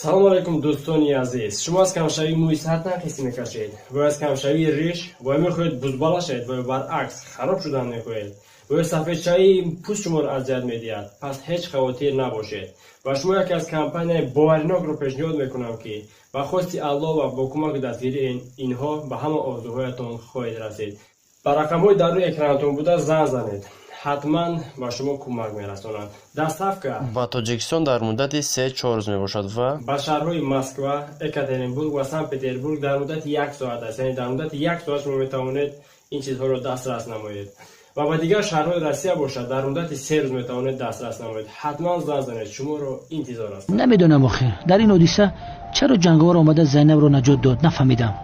سلام علیکم دوستانی عزیز. شما از کمشوی موی ساعت نقیسی میکشید و از کمشوی ریش و میخواهید بزباله شید و برعکس خراب شدن میخواهید و سفید شوی پوست شما را اذیت میدهد. پس هیچ خواطر نباشید و شما یکی از کمپانی باورناک رو پیشنهاد میکنم که با خواست الله و با کمک دستگیری اینها به همه آرزوهایتان خواهید رسید. با رقم‌های در روی اکرانتون بوده زنگ زنید. حتما با شما کمک میرسونند. دستافکا با تاجیکستان در مدت 3-4 روز میباشد و با شهرهای مسکو، اکاترینبورگ و سن پترزبورگ در مدت 1 ساعت است. یعنی در مدت 1 ساعت شما میتوانید این چیزها رو دسترس نمایید. و با دیگر شهرهای روسیه باشد در مدت 3 روز میتوانید دسترس نمایید. حتما زنگ زنید. شما رو انتظار است. نمیدونم آخه در این حادثه چرا جنگاور اومده زینب رو نجات داد نفهمیدم.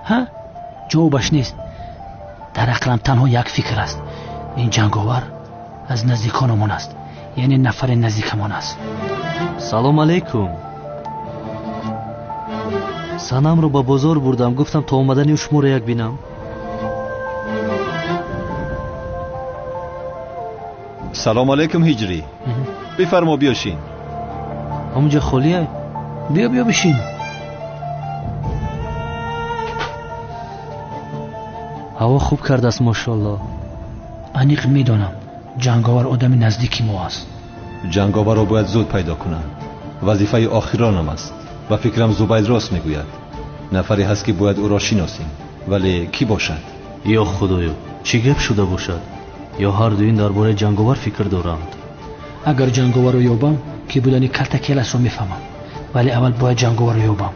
ها؟ جوابش نیست. در عقلم تنها یک فکر است. این جنگاور از نزدیکانمون است. یعنی نفر نزدیکمون است. سلام علیکم. سنم رو با بازار بردم، گفتم تا اومدن شما رو یک بینم. سلام علیکم هجری. بفرما بیاشین. همونجا خالیه؟ بیا بشین. هوا خوب کرده است ماشاءالله. انیق میدونم جنگاور آدم نزدیکی ما است. جنگاور را باید زود پیدا کنم. وظیفه آخرانم است و فکرم زبید راست میگوید. نفری هست که باید او را شناسیم، ولی کی باشد؟ یا خدایا چی گپ شده باشد؟ یا هر دو این درباره جنگاور فکر دارند؟ اگر جنگاور رو یابم کی بودنی کلتکیلش رو میفهمم، ولی اول باید جنگاور رو یابم.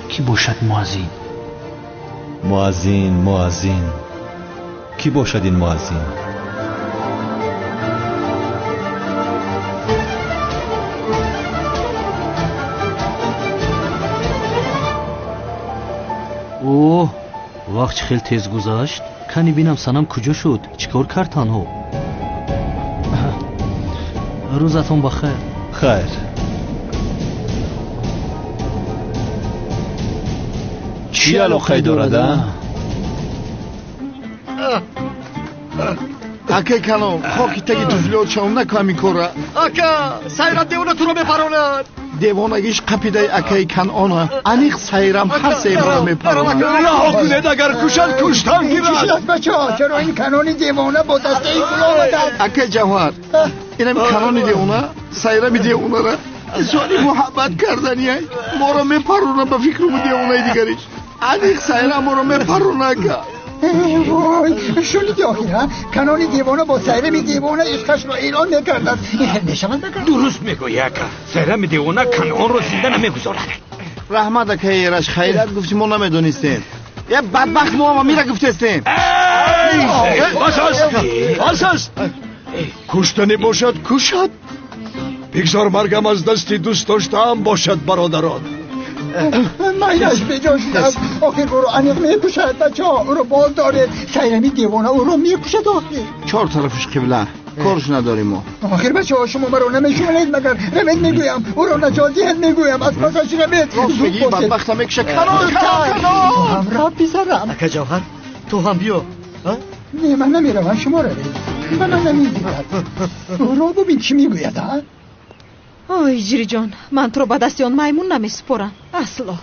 کی باشد؟ مؤذین. کی باشد این مؤذین؟ اوه وقت خیلی تیز گذشت. کنی بینم سنم کجا شد؟ چیکار کرد تنها؟ روزتون بخیر. خیر. چی علاقه دارد؟ اکه کنم خاکی تگی تفلیات شاون نکامی کره. اکا سیرم دیونه تو رو بپروند. دیوانگیش قپیده اکه کنانه. انیق سیرم هر سیبرا میپرونه. رها کنید اگر کشد کشتن گیرد. چی شد بچه ها؟ چرا این کنانی دیوانه با دسته این کلا آمدن؟ اکه جوهر اینم کنانی دیوانه سیرم دیوانه را زانی محبت کردنی های ما را میپرونه به فکرمو دیوانه دیگریش. انیق سیرم ما را میپرونه اکه. وای شنیدی آخیره کنانی دیوانه با سیرم دیوانه عشقش رو ایران نکردن. این حل میشود بکن؟ درست میگوی اکا سیرم دیوانه کنان رو زنده نمیگذارد. رحمت اکه ایرش خیرت گفتی ما نمیدونستیم. یه بدبخت ما میره گفتستیم. باساس کشتنی باشد کشد. بگذار مرگم از دستی دوست داشتم باشد برادران. مایش بجاش است. آخر برو انیق میکشد بچه ها. او رو بال داره. سیرمی دیوانه او رو میکشد آخر. 4 طرفش قبله کارش نداریم ما. آخر بچه ها شما مرا نمیشونید مگر رمید میگویم او رو نجاتی هل میگویم از پسش رمید. راست بگی بدبختم میکشه کنان. تو هم را بیزارم. اکا جوهر تو هم بیا. نه من نمیروم شما رو بید. من نمیگوید. او رو ببین چی میگوید ها. آی جیری جان من تو رو با دستی آن میمون نمیسپرم اصلا.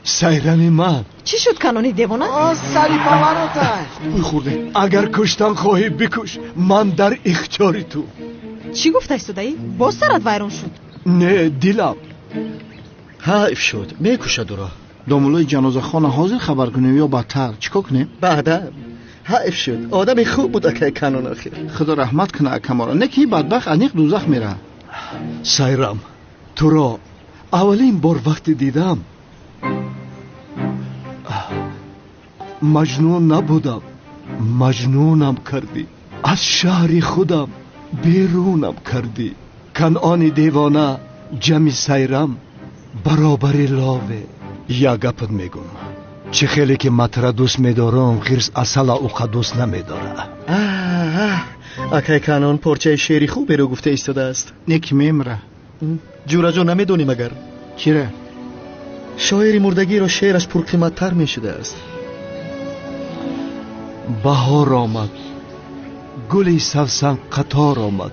سیرمی من چی شد کنانی دیوانه؟ سری پاوراتش خورده. اگر کشتن خواهی بکش من در اختیار تو. چی گفته ایستو دایی؟ باز سرت ویران شد؟ نه دلم حیف شد میکشد او را. دامولای جنازه خانه حاضر خبر کنیم یا بدتر چیکار کنیم؟ بعدم حیف شد آدم خوب بود اکه کنون آخر. خدا رحمت کنه اکه ما را. نکی بدبخت انیق دوزخ میره. سیرم تو را اولین بار وقتی دیدم مجنون نبودم. مجنونم کردی. از شهر خودم بیرونم کردی. کنعان دیوانه جمع سیرم برابر لاوه. یا گپت میگم چه خیلی که مطره دوست میدارم خیرس اصلا اوقا دوست نمیداره. اکه کنان پرچه شعری خوبی رو گفته ایستاده است. نکی میمره. جورا جو نمیدونی مگر؟ چیره؟ شاعری مردگی را شعرش پرقیمت‌تر میشده است. بهار آمد گلی سوسن قطار آمد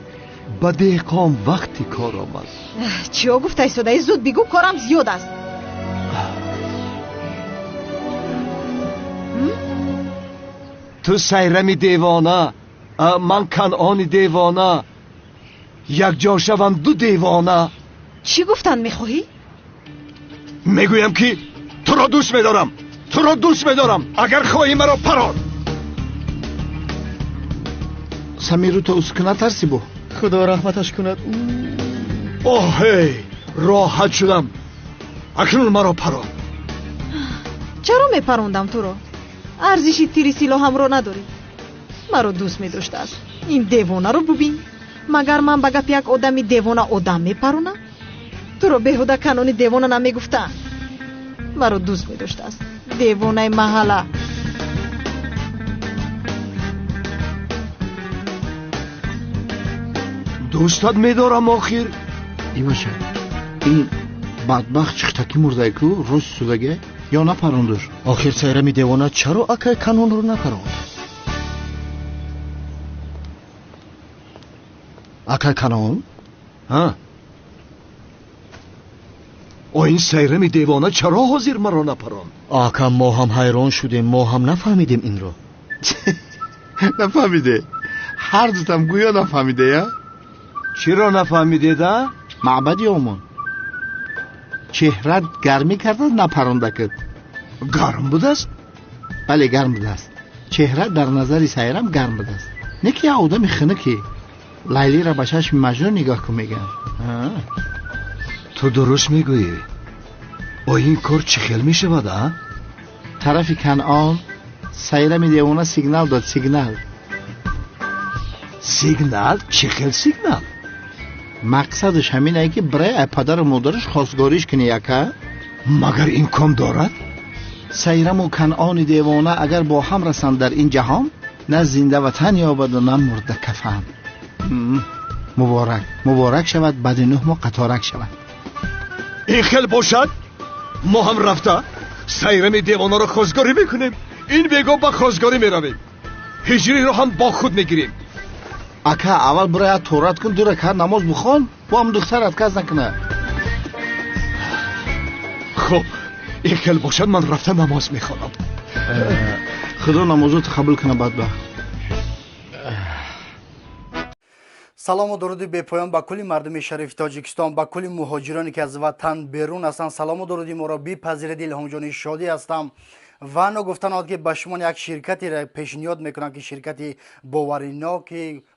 ба деҳқон вақти кор омад. чиё гуфта истодаӣ? зуд бигӯ, корам зиёд аст. ту сайрами девона, ман канъони девона, якҷо шавам ду девона. чӣ гуфтан мехоҳӣ? мегӯям ки туро дӯст медорам, туро дӯст медорам. агар хоҳӣ маро парор. самиру то уз кунад тарси бо. خدا رحمتش کند. اوهی راحت شدم. اکنون مرا پران. چرا میپروندم تو رو؟ ارزشی تیری سلاحم رو نداری. مرا دوست میداشته است. این دیوانه رو ببین. مگر من به گپ یک آدمی دیوانه آدم میپرونم؟ تو رو بهوده کنونی دیوانه نمیگفتم. مرا دوست میداشته است. دیوانه محله. دوستت میدارم آخر. ибоша ин бадбахт чихтаки мурдайку рӯз судага ё напарондур? آخر сайрами девона чаро акай канонро напаронд? акай канон? ها این сайрами девона чаро ҳозир маро напарон? ака мо ҳам ҳайрон шудем, мо ҳам нафаҳмидем инро. нафаҳмиде? ҳар дутам гӯё нафаҳмидея? چرا نفهمیده؟ معبدی اومون چهرت گرمی کرده نپرونده کرد. گرم بوده است؟ بله گرم بوده است. چهرت در نظر سایرم گرم بوده است. نه که آدم خنکی لیلی را به چشم مجنون نگاه کن میگن. تو درست میگویی. این کار چه خیل میشه بده؟ طرف کنعان سایرم دیوانه سیگنال داد. سیگنال چه خیل سیگنال؟ مقصدش همینه که برای پدر و مادرش خواستگاریش کنه یکه. مگر این کام دارد؟ سیرم و کنعان دیوانه اگر با هم رسند در این جهان نه زنده وطن یابد و نه مرده کفن. مبارک شود بعد 9 ماه قطارک شود. این خیل باشد ما هم رفته سیرم دیوانه رو خواستگاری میکنیم. این بگو با خواستگاری میرویم. هجری رو هم با خود میگیریم. اکا اول برای تورات کن 2 رکعت نماز بخوان با هم دخترت کز نکنه. خب این خیل باشد من رفته نماز میخوانم. خدا نمازات قبول کنه بدبخت. سلام و درود بپایان به کل مردم شریف تاجیکستان، به کل مهاجرانی که از وطن بیرون هستند. سلام و درودی ما را بپذیرید. الهام جانی شادی هستم و نگفتن آد که به شما یک شرکتی را پیشنهاد میکنم که شرکتی باورناک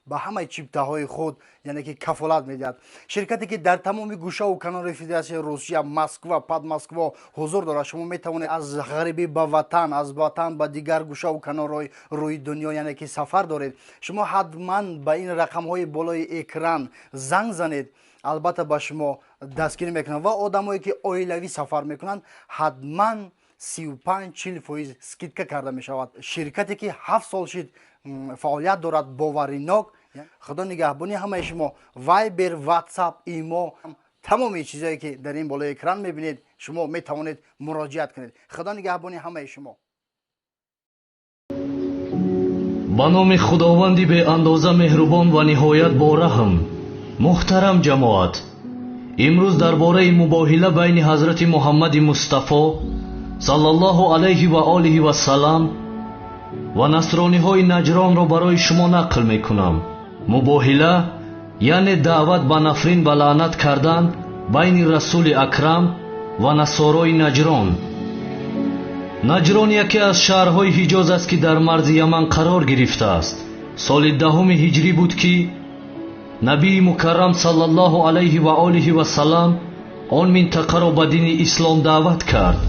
به همه چیپته های خود یعنی که کفالت میدهد. شرکتی که در تمام گوشه و کنار فدراسیون روسیه، مسکو، پد مسکو حضور دارد. شما میتوانید از غربی به وطن، از وطن به دیگر گوشه و کنار روی دنیا یعنی که سفر دارید. شما حتما به این رقم های بالای اکران زنگ زنید. البته به شما دستگیری میکنن و آدمایی که عائلوی سفر میکنن حتما 35-40% скидка карда мешавад. ширкате ки 7 сол шид фаъолият дорад, боваринок. худо нигаҳбони ҳамаи шумо. вайбер, ватсап, имо, тамоми чизое ки дар ин болои экран мебинед шумо метавонед муроҷиат кунед. худо нигаҳбони ҳамаи шумо. ба номи худованди беандоза меҳрубон ва ниҳоят бораҳм. муҳтарам ҷамоат, имрӯз дар бораи мубоҳила байни ҳазрати муҳаммади мустафо саллаллоҳу алайҳи ва олиҳи ва салам ва насрониҳои наҷронро барои шумо нақл мекунам. мубоҳила яъне даъват ба нафрин ва лаънат кардан байни расули акрам ва насорои наҷрон. наҷрон яке аз шаҳрҳои ҳиҷоз аст ки дар марзи яман қарор гирифтааст. соли 10 ҳиҷрӣ буд ки набии мукаррам саллаллоҳу алайҳи ва олиҳи ва салам он минтақаро ба дини ислом даъват кард.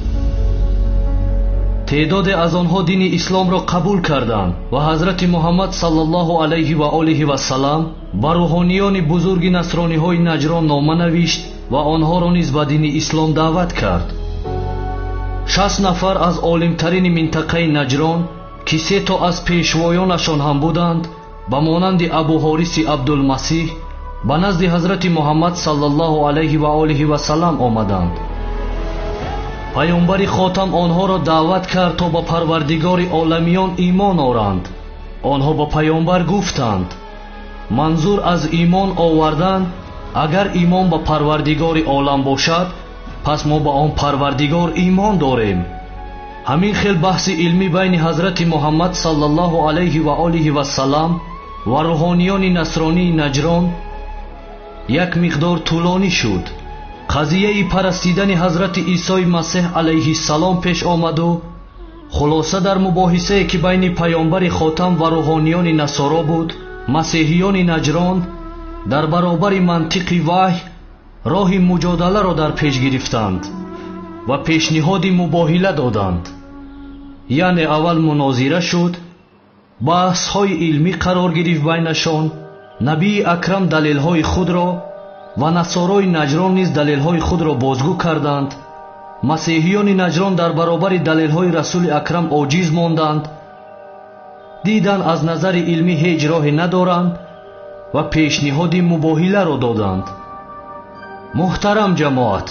تعدادی از آنها دین اسلام را قبول کردند و حضرت محمد صلی الله علیه و آله و سلام بر روحانیان بزرگ نصرانی های نجران نامه نوشت و آنها را نیز به دین اسلام دعوت کرد. 60 نفر از عالمترین منطقه نجران که 3 تا از پیشوایانشان هم بودند به مانند ابو حارث عبدالمسیح به نزد حضرت محمد صلی الله علیه و آله و سلام آمدند. پیامبر خاتم آنها را دعوت کرد تا به پروردگار عالمیان ایمان آورند. آنها به پیامبر گفتند манзур аз имон овардан агар имон ба парвардигори олам бошад пас мо ба он парвардигор имон дорем. ҳамин хел баҳси илмӣ байни ҳазрати муҳаммад саллаллоҳу алайҳи ва олиҳи вассалам ва рӯҳониёни насронии наҷрон як миқдор тӯлонӣ шуд. қазияи парастидани ҳазрати исои масеҳ алайҳиссалом пеш омаду хулоса дар мубоҳисае ки байни паёмбари хотам ва рӯҳониёни насоро буд, масеҳиёни наҷрон дар баробари мантиқи ваҳй роҳи муҷодаларо дар пеш гирифтанд ва пешниҳоди мубоҳила доданд. яъне аввал мунозира шуд, баҳсҳои илмӣ қарор гирифт байнашон, набии акрам далелҳои худро ва насорои наҷрон низ далелҳои худро бозгӯ карданд. масеҳиёни наҷрон дар баробари далелҳои расули акрам оҷиз монданд, диданд аз назари илмӣ ҳеҷ роҳе надоранд ва пешниҳоди мубоҳиларо доданд. муҳтарам ҷамоат,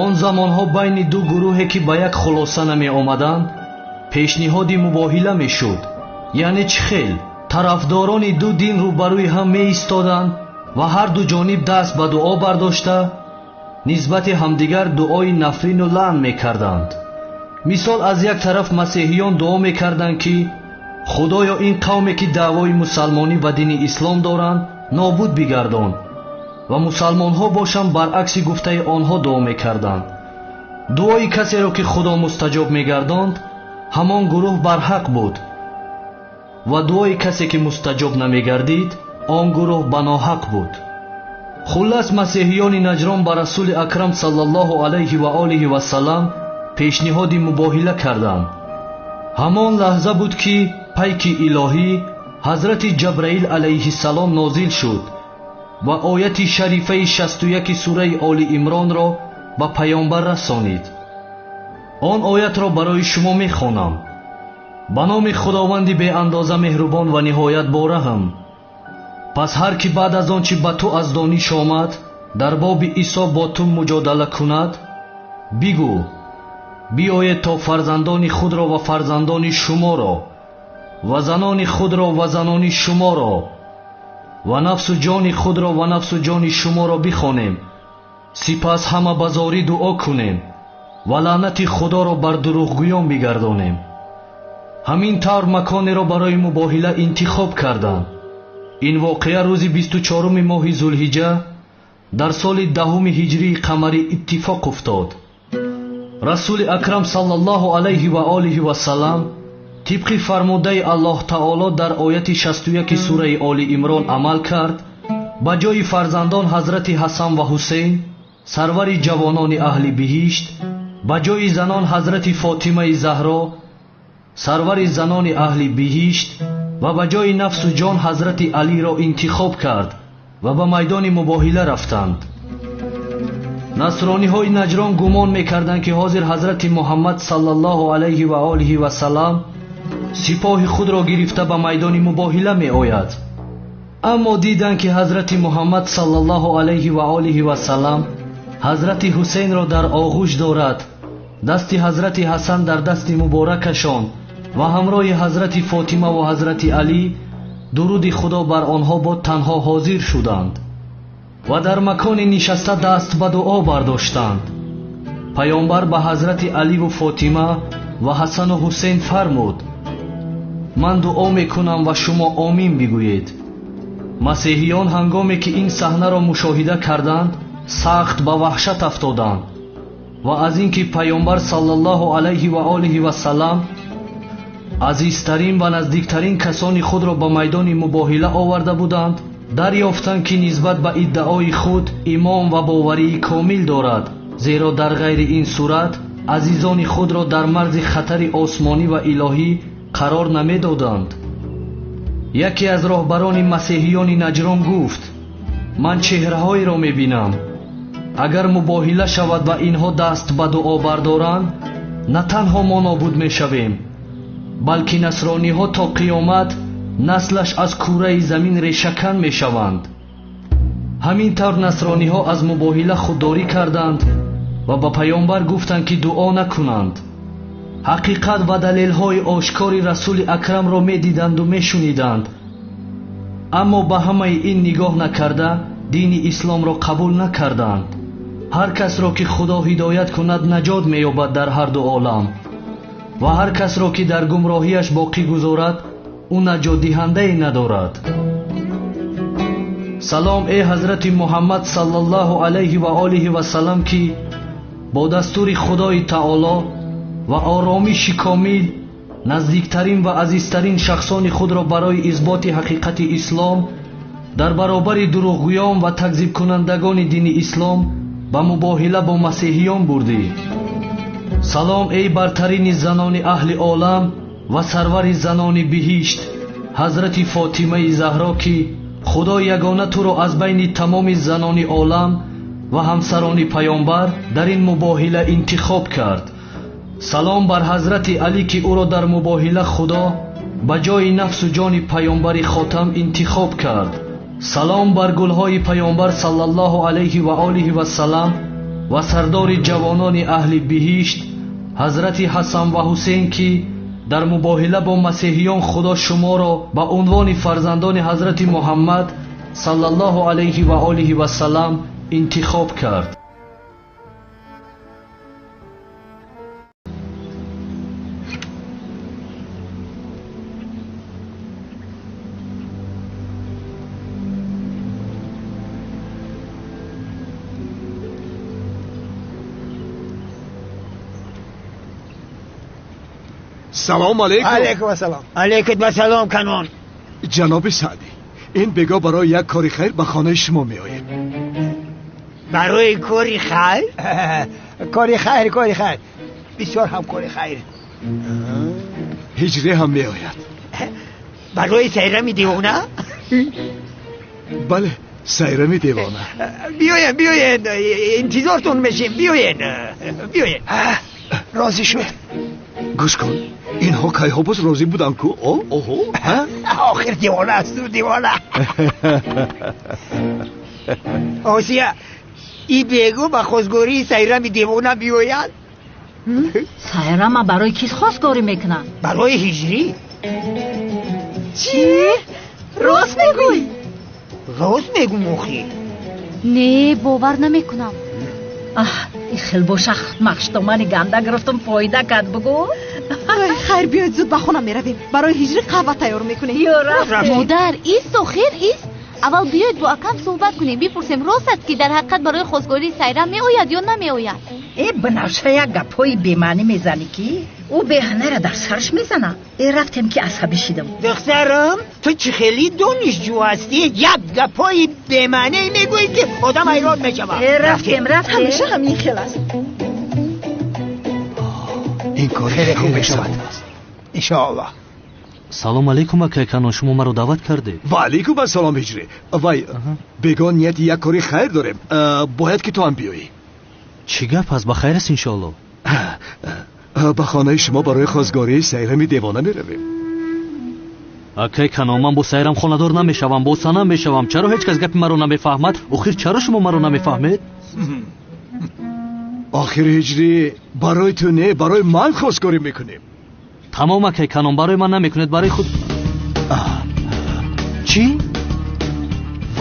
он замонҳо байни ду гурӯҳе ки ба як хулоса намеомаданд пешниҳоди мубоҳила мешуд. яъне чӣ хел? тарафдорони ду дин рӯбарӯи ҳам меистоданд ва ҳарду ҷониб даст ба дуо бардошта нисбати ҳамдигар дуои нафрину лаън мекарданд. мисол аз як тараф масеҳиён дуо мекарданд ки худоё ин қавме ки даъвои мусалмонӣ ва дини ислом доранд нобуд бигардон, ва мусалмонҳо бошанд баръакси гуфтаи онҳо дуо мекарданд. дуои касеро ки худо мустаҷоб мегардонд ҳамон гурӯҳ барҳақ буд ва дуои касе ки мустаҷоб намегардид он гурӯҳ ба ноҳақ буд. хуллас масеҳиёни наҷрон ба расули акрам саллаллоҳу алайҳи ва олиҳи вассалам пешниҳоди мубоҳила карданд. ҳамон лаҳза буд ки пайки илоҳӣ ҳазрати ҷабраил алайҳиссалом нозил шуд ва ояти шарифаи 61 сураи Оли Имронро ба паёмбар расонид. он оятро барои шумо мехонам. ба номи худованди беандоза меҳрубон ва ниҳоят бораҳм. пас ҳар ки баъд аз он чи ба ту аз дониш омад дар боби исо бо ту муҷодала кунад, бигӯ биёед то фарзандони худро ва фарзандони шуморо ва занони худро ва занони шуморо ва нафсу ҷони худро ва нафсу ҷони шуморо бихонем, сипас ҳама ба зорӣ дуо кунем ва лаънати худоро бар дурӯғгӯён бигардонем. ҳамин тавр маконеро барои мубоҳила интихоб карданд. ин воқеа рӯзи 24 моҳи зулҳиҷа дар соли 10 ҳиҷрии қамарӣ иттифоқ уфтод. расули акрам саллаллоҳу алайҳи ва олиҳи вассалам тибқи фармудаи аллоҳ таоло дар ояти 61 сураи Оли Имрон амал кард. ба ҷои фарзандон ҳазрати ҳасан ва ҳусейн сарвари ҷавонони аҳли биҳишт, ба ҷои занон ҳазрати фотимаи заҳро сарвари занони аҳли биҳишт ва ба ҷои нафсу ҷон ҳазрати алиро интихоб кард ва ба майдони мубоҳила рафтанд. насрониҳои наҷрон гумон мекарданд ки ҳозир ҳазрати муҳаммад саллаллоҳу алайҳи ва олиҳи вассалам сипоҳи худро гирифта ба майдони мубоҳила меояд. аммо диданд ки ҳазрати муҳаммад саллаллоҳу алайҳи ва олиҳи вассалам ҳазрати ҳусейнро дар оғӯш дорад, дасти ҳазрати ҳасан дар дасти муборакашон ва ҳамроҳи ҳазрати фотима ва ҳазрати алӣ дуруди худо бар онҳо бод танҳо ҳозир шуданд ва дар макони нишаста даст ба дуо бардоштанд. паёмбар ба ҳазрати аливу фотима ва ҳасану ҳусейн фармуд: ман дуо мекунам ва шумо омин бигӯед. масеҳиён ҳангоме ки ин саҳнаро мушоҳида карданд сахт ба ваҳшат афтоданд ва аз ин ки паёмбар саллаллоҳу алайҳи ва олиҳи вассалам азизтарин ва наздиктарин касони худро ба майдони мубоҳила оварда буданд, дарёфтанд ки нисбат ба иддаои худ имон ва боварии комил дорад, зеро дар ғайри ин сурат азизони худро дар марзи хатари осмонӣ ва илоҳӣ қарор намедоданд. яке аз роҳбарони масеҳиёни наҷрон гуфт: ман чеҳраҳоеро мебинам. агар мубоҳила шавад ва инҳо даст ба дуо бардоранд, на танҳо мо нобуд мешавем, балки насрониҳо то қиёмат наслаш аз кураи замин решакан мешаванд. ҳамин тавр насрониҳо аз мубоҳила худдорӣ карданд ва ба паёмбар гуфтанд ки дуо накунанд. ҳақиқат ва далелҳои ошкори расули акрамро медиданду мешуниданд аммо ба ҳамаи ин нигоҳ накарда дини исломро қабул накарданд. ҳар касро ки худо ҳидоят кунад наҷот меёбад дар ҳарду олам ва ҳар касро ки дар гумроҳиаш боқӣ гузорад ӯ наҷотдиҳандае надорад. салом эй ҳазрати муҳаммад саллаллоҳу алайҳи ва олиҳи васалам ки бо дастури худои таоло ва оромиши комил наздиктарин ва азизтарин шахсони худро барои исботи ҳақиқати ислом дар баробари дурӯғгӯён ва такзибкунандагони дини ислом ба мубоҳила бо масеҳиён бурдӣ. салом эй бартарини занони аҳли олам ва сарвари занони биҳишт ҳазрати фотимаи заҳро ки худо ягона туро аз байни тамоми занони олам ва ҳамсарони паёнбар дар ин мубоҳила интихоб кард. салом бар ҳазрати алӣ ки ӯро дар мубоҳила худо ба ҷои нафсу ҷони паёнбари хотам интихоб кард. салом бар гулҳои паёнбар саллаллоҳу алайҳи ва олиҳи васалам ва сардори ҷавонони аҳли биҳишт ҳазрати ҳасан ва ҳусейн ки дар мубоҳила бо масеҳиён худо шуморо ба унвони фарзандони ҳазрати муҳаммад саллаллоҳу алайҳи ва олиҳи васалам интихоб кард. سلام علیکم. علیکم السلام. علیکم السلام کنون. جناب سعدی این بگاه برای یک کاری خیر به خانه شما می آید. برای کاری خیر؟ کاری خیر بسیار هم کاری خیر. هجری هم می آید. برای سیرمی دیوانه؟ بله سیرمی دیوانه. بیاین انتظارتون میشیم. بیاین راضی شد. گوش کن اینها که ها باز راضی بودن کو؟ آخر دیوانه است دیوانه. آسیا ای بگو با خواستگاری سیرم دیوانه بیاید. سیرم برای کیس خواستگاری میکنن؟ برای هجری. چی؟ راست میگوی؟ راست میگو مخی. نه باور نمیکنم. این خیلی با شخص مخشتامانی گنده گرفتم پایده کرد بگو. خیر بیاید زود به خونه میرویم. برای هجری قهوه تیار میکنیم. مادر ایست و خیر ایست. اول بیاید با اکم صحبت کنیم بپرسیم راست است که در حقیقت برای خواستگاری سیرم می آید یا نمی آید. ای بنفشه یک گپای بیمعنی میزنی کی؟ او بهانه را در سرش میزنه. ای رفتیم که عصبی شدم. دخترم تو چه خیلی دانشجو هستی؟ یک گپای بیمعنی میگویی که آدم حیران میشود. رفتیم همیشه همین خیلی است. این کار خیلی بشود انشاءالله. سلام علیکم اکای کنون شما مرا دعوت کرده. و علیکم السلام هجری. وای بگاه نیت یک کاری خیر داریم. باید که تو هم بیایی. چی گپ است؟ بخیر است انشاءالله. به خانه شما برای خواستگاری سیرمی دیوانه می رویم. اکای کنون من با سیرم خاندار نمیشوم، با سنم میشوم. چرا هیچ کس گپ مرا نمیفهمد؟ آخر چرا شما مرا نمیفهمید؟ آخر هجری برای تو نه برای من خواستگاری میکنیم. تمام اکای کنون برای من نمیکنید، برای خود. چی؟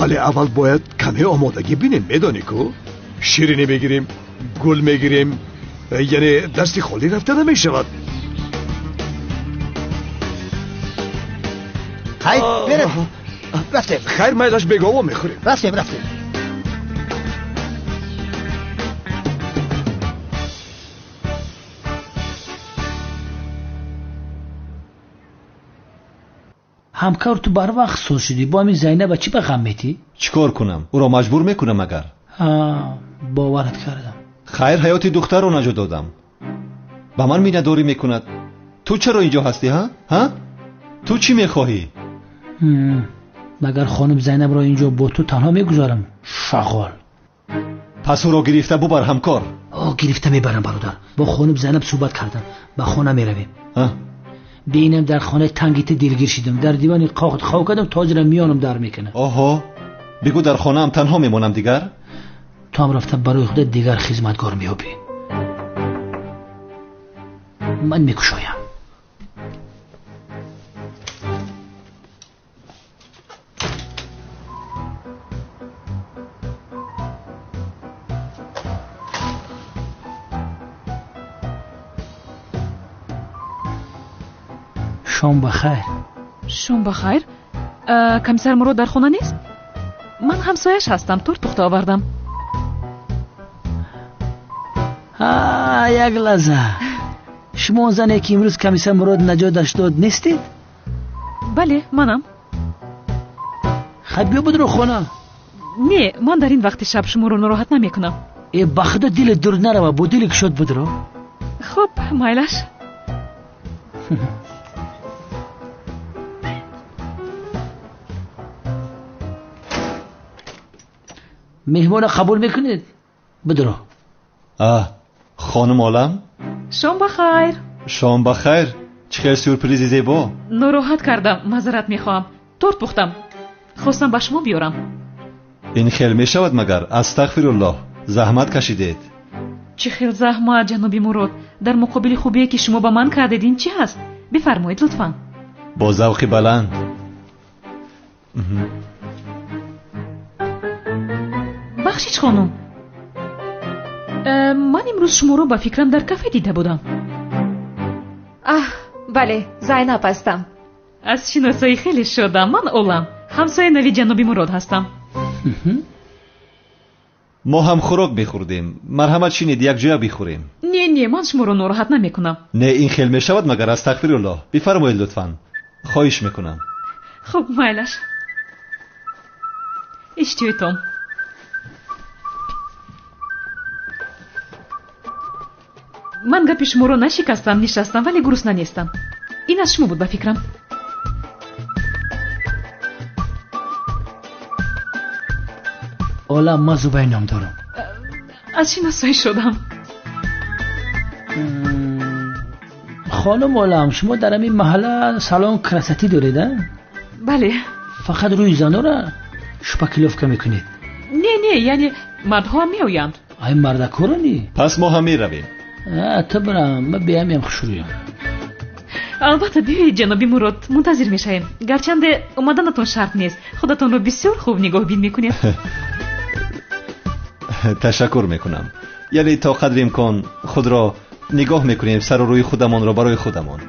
ولی اول باید کمی آمادگی بینیم. میدانی کو شیرینی میگیریم، گل میگیریم، یعنی دستی خالی رفته نمیشود. خیر بریم. رفتیم. خیر میداش بگاه میخوریم. رفتیم. همکار تو بر وقت سوز شدی. با همین زینب چی به غم میتی؟ چیکار کنم؟ او را مجبور میکنم اگر. باورت کردم. خیر حیات دختر رو نجات دادم. با من مینداری میکند. تو چرا اینجا هستی ها؟ تو چی میخواهی؟ مگر خانم زینب را اینجا با تو تنها میگذارم؟ شغال. پس او را گرفته ببر همکار. گرفته میبرم برادر. با خانم زینب صحبت کردم. با خانه میرویم. بینم در خانه تنگیت دلگیر شدم. در دیوانی قاقت خو کردم تاجرم میانم در میکنه. بگو در خانه هم تنها میمونم دیگر. تو هم رفته برای خودت دیگر خدمتگار میابی. من میکشایم. شام بخیر. شام بخیر. کمیسر مراد در خونه نیست؟ من همسایش هستم. تورت پخته آوردم. یک لحظه. شما زنی که امروز کمیسر مراد نجاتش داد نیستید؟ بله منم. خب بیا بدرو خونه. نه من در این وقت شب شما رو ناراحت نمی کنم. ای بخدا دل دور نرو، با دل شد بدرو. خب مایلش. مهمان قبول میکنید؟ بدرو. خانم عالم شام بخیر. شام بخیر. چه خیر سورپریزی زیبا. ناراحت کردم، معذرت میخوام. تورت پختم، خواستم به شما بیارم. این خیلی میشود مگر؟ استغفرالله، زحمت کشیدید. چه خیلی زحمت جنابی مراد. در مقابل خوبیه که شما با من کردید این چی هست؟ بفرمایید لطفا. با ذوقی بلند. بخشید خانم، من امروز شما رو با فکرم در کافه دیده بودم. بله زینب هستم. از شناسایی خیلی شدم. من اولم، همسایه نوی جنابی مراد هستم. ما هم خوراک بخوردیم. مرحمت شینید یک جای بخوریم. نه من شما رو ناراحت نمیکنم. نه این خیلی میشود مگر؟ استغفرالله. بفرمایید لطفاً. خواهش میکنم. خب مایلش. اشتیتم. من گپی شما رو نشکستم، نشستم ولی گرسنه نیستم. این از شما بود به فکرم. عالم ما زبای نام دارم. از شناسایی شدم. خانم عالم، شما در این محله سالن کراستی دارید؟ بله. فقط روی زنها را شپکلوف که میکنید؟ نه یعنی مردها هم میآیند. ای مردکورانی؟ پس ما هم میرویم. تو برم، من بیایم خوشرویم. البته بیایید جنابی مراد، منتظر میشیم. گرچنده اومدنتون شرط نیست. خودتون رو بسیار خوب نگاه بین میکنید. تشکر میکنم. یعنی تا قدر امکان خود را نگاه میکنیم، سر و روی خودمان را برای خودمان.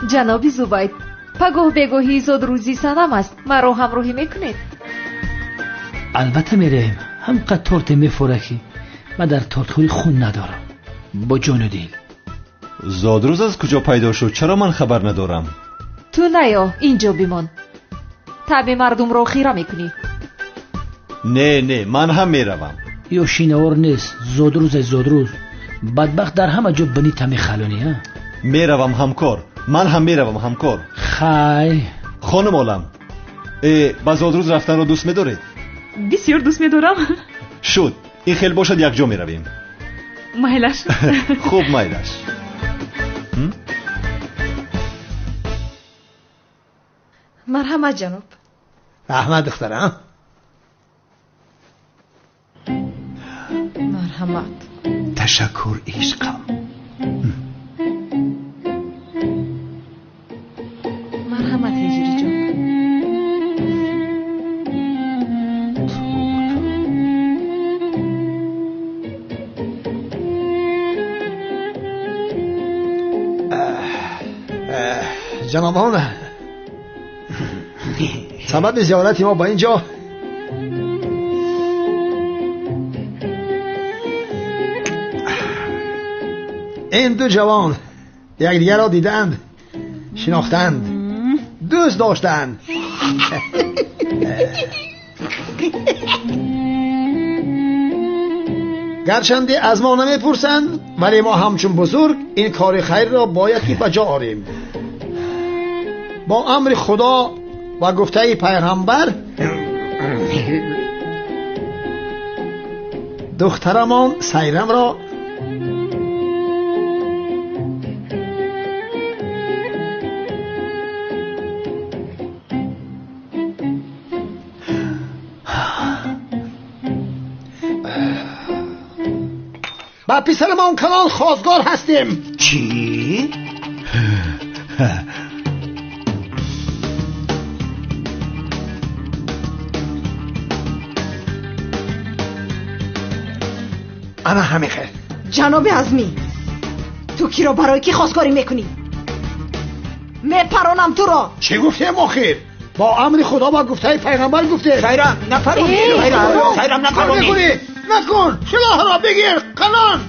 جنابی زبید، پگاه بگاهی زاد روزی سنم است. مرا همراهی میکنید؟ البته میریم. همقدر تورت میفورکی. من در تورت خوری خون ندارم. با جان و دل. زادروز از کجا پیدا شد؟ چرا من خبر ندارم؟ تو نیا، اینجا بیمان. طبع مردم را خیره میکنی. نه من هم میروم. یا شینوار نیست. زادروز بدبخت در همه جا بنی تمی خلونی. میروم همکار. من هم میروم همکار. خای خانم عالم، با زادروز رفتن رو دوست میدارید؟ بسیار دوست میدارم. شد، این خیلی باشد یک جا میرویم. مایلش. خوب مایلش. مرحمت جناب. رحمت دخترم. مرحمت. تشکر عشقم. مرحمت هجری جان. جنابان، سبب زیارت ما با اینجا این دو جوان یکدیگر را دیدند، شناختند، دوست داشتند. گرچنده از ما نمیپرسند، ولی ما همچون بزرگ این کار خیر را باید که بجا آریم. با امر خدا و گفته پیغمبر دخترمان سیرم را با پسرمان کنان خواستگار هستیم. چی؟ انا همین خیر. جناب عزمی، تو کی رو برای کی خواستگاری میکنی؟ میپرونم تو رو. چی گفته مخیر؟ با امر خدا و گفته پیغمبر گفته سایرم نپرونی سایرم نپرونی نکن سلاح را بگیر قنان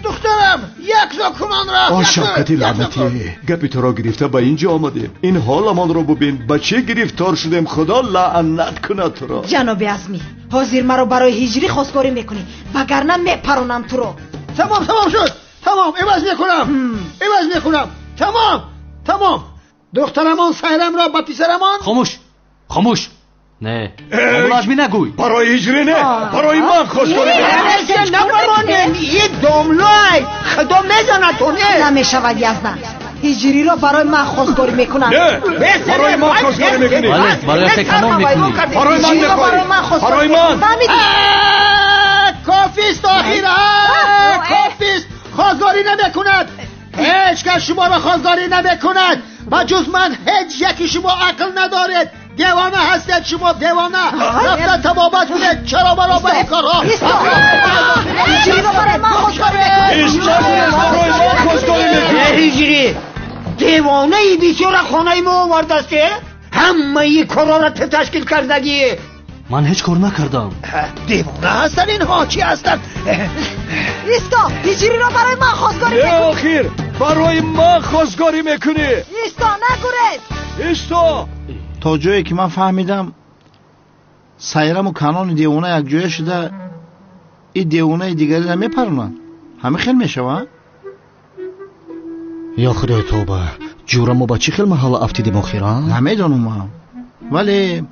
دخترم یک زاکمان را شفقتی لعنتی گپی تو را گرفته به اینجا آمده این حالمان را ببین بچه گرفتار شدیم خدا لعنت کنه تو را. جناب عظمی حاضر مرا برای هجری خواستگاری میکنی وگرنه میپرونم تو رو. تمام شد تمام عوض میکنم تمام دخترمان سایرم را با پسرمان. خاموش نه لازمی نگوی. برای هجری نه برای من خواستگاری نپرونیم یه دملای خدا میزنه تو نه نمیشود یزدان هجری را برای من خواستگاری میکنم. نه برای من خواستگاری میکنی. برای تکمون میکنی. برای من نخوری برای من. کافیست آخیره کافیست خواستگاری نمیکند هیچ کس شما را خواستگاری نمیکند و جز من هیچ یکی شما عقل ندارید دیوانه هستید شما دیوانه رفتن تبابت کنید چرا برای با این کارها هجری را برای من خواستگاری میکنی. هجری دیوانه ای بسیار خانه ما آوردسته همه ای کارا را تشکیل کردگی. من هیچ کار نکردم. دیوانه هستن اینها چی هستن؟ ایستا هجری را برای من خواستگاری میکنی. آخیر برای من خواستگاری میکنی. ایستا نگوره ایستا. تا جایی که من فهمیدم سایرم و کنان دیوانه یک جای شده این دیوانه دیگری را میپرونن همه خیل میشوند. یا خدای توبه جورم و با چی خیل محل افتیدیم آخیران؟ نمیدانم ولی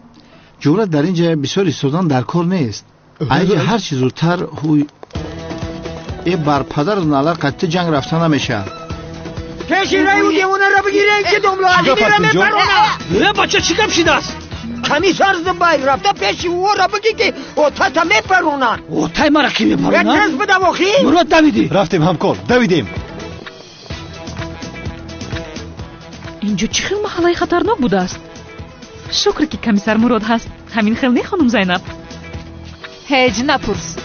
جورت در اینجا بسیار ایستادن در کار نیست. اگه هر چی زودتر ای بر پدر نالر قطع جنگ رفتن نمیشه. کشی رای او دیوانه را بگیره که دملو عظیمی را میپرونه. بچه چی کم شده است؟ کمی سرز باید رفته پیشی او را بگی که اوتا تا میپرونن. اوتای مرا کی میپرونن؟ یک دست بده واخی مراد دویدی رفتیم همکار دویدیم. اینجا چی خیلی محله خطرناک بوده است. شکر که کمیسر مراد هست. همین خیلی نه خانم زینب. هیچ نپرس.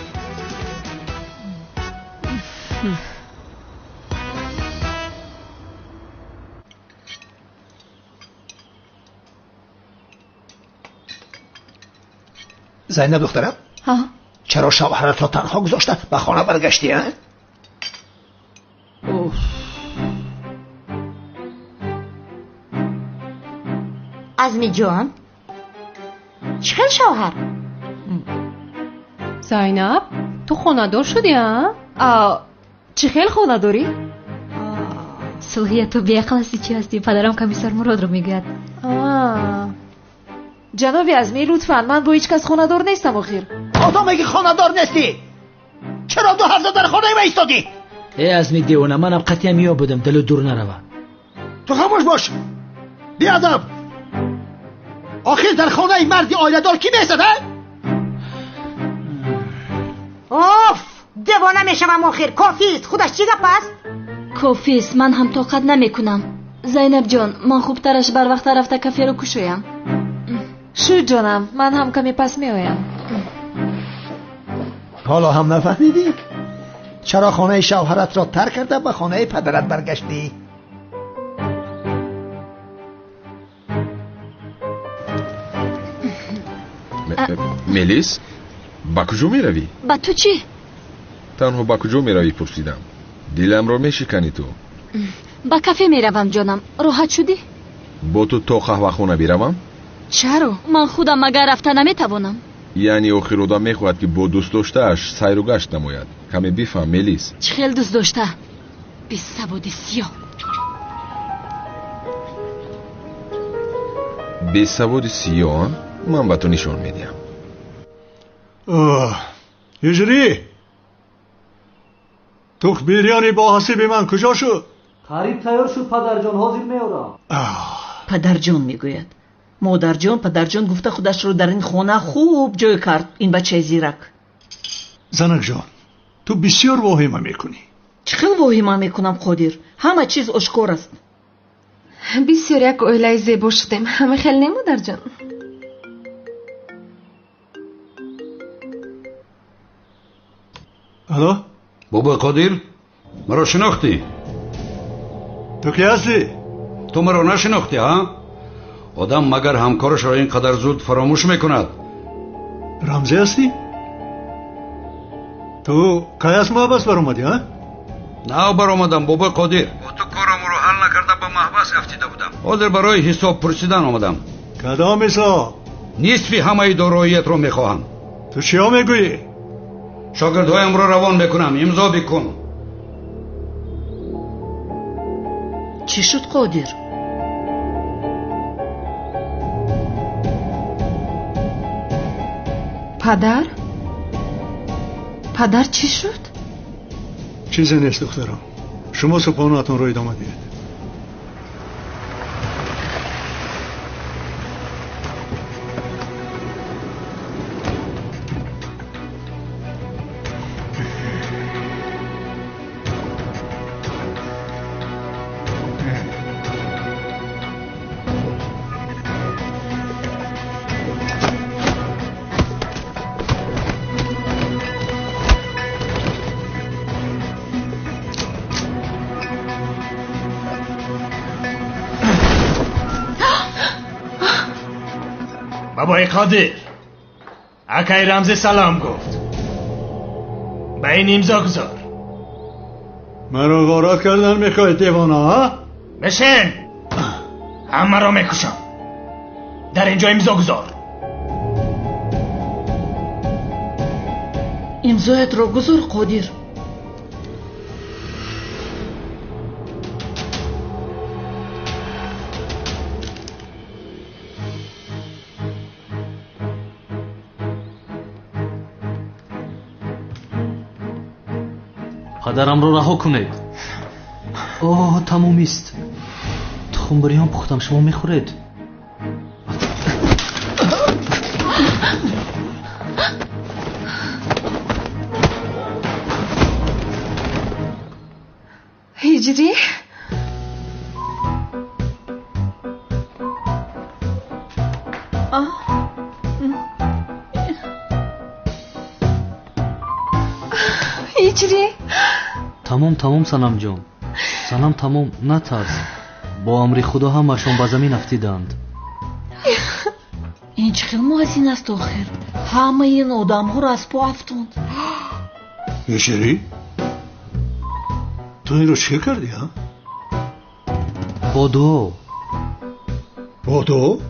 زینب دخترم ها چرا شوهرت را تنها گذاشته به خانه برگشتی ها؟ عزمی جان چی خیل شوهر؟ زینب تو خانه دار شدی ها؟ چی خیل خانه داری؟ سوهیه تو بیعقل هستی چی هستی؟ پدرم کمیسر مراد رو میگوید. جناب عظمی لطفاً من با هیچ کس خانه دار نیستم آخر. تو میگی خانه دار نیستی؟ چرا 2 هفته در خانه ما ایستادی؟ ای عظمی دیوانه منم قطعا میا بودم دل دور نروه. تو خاموش باش بیادب. آخر در خانه مردی آیله دار کی میسته؟ اوف دیوانه میشم آخر کافیست خودش چی گپ است؟ کافیست من هم طاقت نمیکنم. زینب جان من خوبترش بر وقت رفته کافی رو کشویم. شو جانم من هم کمی پس میایم. حالا هم نفهمیدی؟ چرا خانه شوهرت را ترک کرده به خانه پدرت برگشتی؟ ملیس با کجا می روی؟ با تو چی؟ تنها با کجا می روی پرسیدم. دلم را می شکنی تو. با کافه می روم جانم. راحت شدی؟ با تو تا قهوه خونه بیروم؟ چرا؟ من خودم مگر رفته نمی توانم. یعنی آخر آدم می خواهد که با دوست داشتهش سیر و گشت نماید. کمی بفهم ملیس. چه خیلی دوست داشته؟ بی سواد سیاه. بی سواد سیاه من با تو نشان می دیم. هجری توخ بیریانی با حسیب من کجا شد؟ قریب تیار شد پدر جان حاضر میارم. پدر جان میگوید مادر جان پدر جان گفته خودش رو در این خانه خوب جای کرد این بچه زیرک. زنک جان تو بسیار واهمه میکنی. چقدر واهمه میکنم قادر همه چیز آشکار است. بسیار یک اویله زیبا شدیم همه خیلی نه مادر جان. الو بابا قادر مرا شناختی؟ تو کی هستی؟ تو مرا نشناختی ها؟ آدم مگر همکارش را اینقدر زود فراموش میکند؟ رمزی هستی؟ تو کی از محبس بر اومدی ها؟ نه بر آمدم بابا قادر. با تو کارم رو حل نکرده به محبس افتیده بودم. حاضر برای حساب پرسیدن آمدم. کدام حساب؟ نصفی همه داراییت رو میخواهم. تو چیا میگویی؟ شاگردهایم را روان میکنم، امضا بکن. چی شد قادر؟ پدر چی شد؟ چیزی نیست دخترم. شما صبحانه‌تون رو ادامه دید. بابای قادر، اکای رمزی سلام گفت. به این امضا گذار. مرا غارت کردن میخوای دیوانه ها؟ بشین، همه را میکشم. در اینجا امضا گذار. امضایت را گذار قادر. پدرم رو رها کنید. اوه تموم است. تخمبریان پختم، شما میخورید؟ هجری؟ هجری؟ تمام سنم جان. سنم تمام، نترس. با امر خدا همشون به زمین افتیدند. این چه خیلی محزین است آخر. همه این آدم ها را از پا افتوند. هجری؟ تو این رو چه کردی ها؟ با دو؟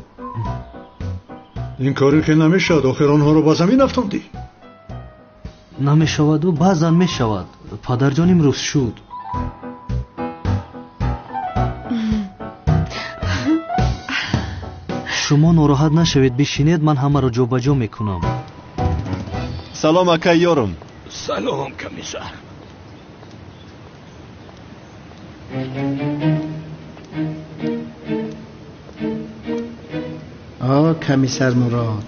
این کاری که نمیشد، آخر آنها رو با زمین افتوندی. نمیشود و بعضا میشود. پدر جان امروز شد. شما ناراحت نشوید، بشینید، من همه رو جابجا میکنم. سلام اکا یارم. سلام کمیسر. کمیسر مراد،